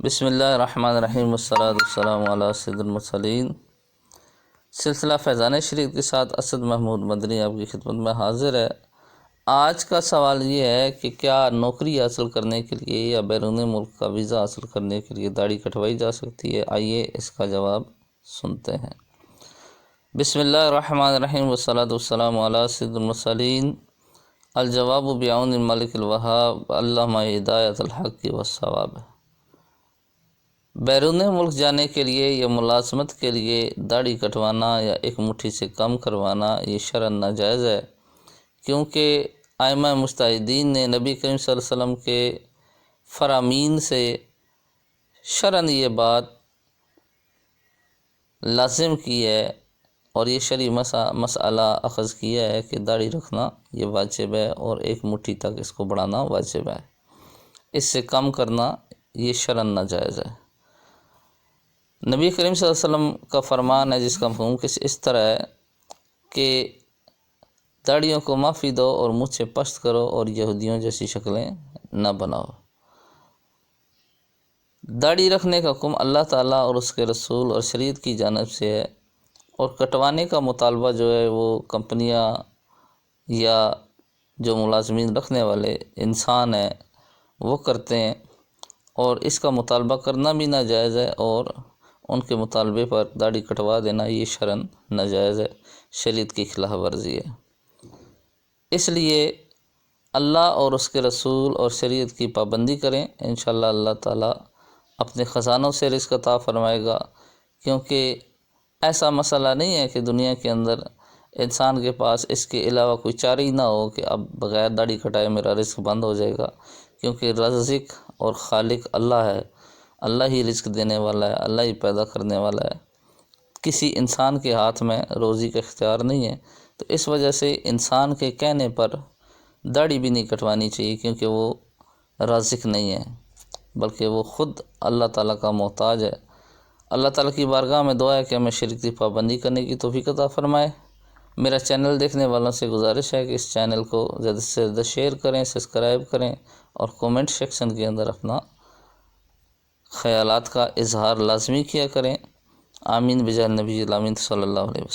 بسم اللہ الرحمن الرحیم والصلاۃ والسلام علی سید المرسلین۔ سلسلہ فیضان شریف کے ساتھ اسد محمود مدنی آپ کی خدمت میں حاضر ہے۔ آج کا سوال یہ ہے کہ کیا نوکری حاصل کرنے کے لیے یا بیرون ملک کا ویزا حاصل کرنے کے لیے داڑھی کٹوائی جا سکتی ہے؟ آئیے اس کا جواب سنتے ہیں۔ بسم اللہ الرحمن الرحیم والصلاۃ والسلام علی سید المرسلین۔ الجواب بعون الملک الوہاب علامہ ہدایت الحق والصواب۔ بیرون ملک جانے کے لیے یا ملازمت کے لیے داڑھی کٹوانا یا ایک مٹھی سے کم کروانا یہ شرعاً ناجائز ہے، کیونکہ ائمہ مجتہدین نے نبی کریم صلی اللہ علیہ وسلم کے فرامین سے شرعاً یہ بات لازم کی ہے اور یہ شرعی مسئلہ اخذ کیا ہے کہ داڑھی رکھنا یہ واجب ہے اور ایک مٹھی تک اس کو بڑھانا واجب ہے۔ اس سے کم کرنا یہ شرعاً ناجائز ہے۔ نبی کریم صلی اللہ علیہ وسلم کا فرمان ہے جس کا مفہوم اس طرح ہے کہ داڑھیوں کو معافی دو اور مونچھیں پست کرو اور یہودیوں جیسی شکلیں نہ بناؤ۔ داڑھی رکھنے کا حکم اللہ تعالیٰ اور اس کے رسول اور شریعت کی جانب سے ہے، اور کٹوانے کا مطالبہ جو ہے وہ کمپنیاں یا جو ملازمین رکھنے والے انسان ہیں وہ کرتے ہیں، اور اس کا مطالبہ کرنا بھی ناجائز ہے، اور ان کے مطالبے پر داڑھی کٹوا دینا یہ شرعاً ناجائز ہے، شریعت کی خلاف ورزی ہے۔ اس لیے اللہ اور اس کے رسول اور شریعت کی پابندی کریں، انشاءاللہ اللہ تعالیٰ اپنے خزانوں سے رزق عطا فرمائے گا، کیونکہ ایسا مسئلہ نہیں ہے کہ دنیا کے اندر انسان کے پاس اس کے علاوہ کوئی چارہ ہی نہ ہو کہ اب بغیر داڑھی کٹائے میرا رزق بند ہو جائے گا، کیونکہ رزق اور خالق اللہ ہے، اللہ ہی رزق دینے والا ہے، اللہ ہی پیدا کرنے والا ہے، کسی انسان کے ہاتھ میں روزی کا اختیار نہیں ہے۔ تو اس وجہ سے انسان کے کہنے پر داڑھی بھی نہیں کٹوانی چاہیے، کیونکہ وہ رازق نہیں ہے بلکہ وہ خود اللہ تعالیٰ کا محتاج ہے۔ اللہ تعالیٰ کی بارگاہ میں دعا ہے کہ ہمیں شریعت کی پابندی کرنے کی توفیق عطا فرمائے۔ میرا چینل دیکھنے والوں سے گزارش ہے کہ اس چینل کو زیادہ سے زیادہ شیئر کریں، سبسکرائب کریں، اور کومنٹ سیکشن کے اندر اپنا خیالات کا اظہار لازمی کیا کریں۔ آمین بجاہ نبی الامین صلی اللہ علیہ وسلم۔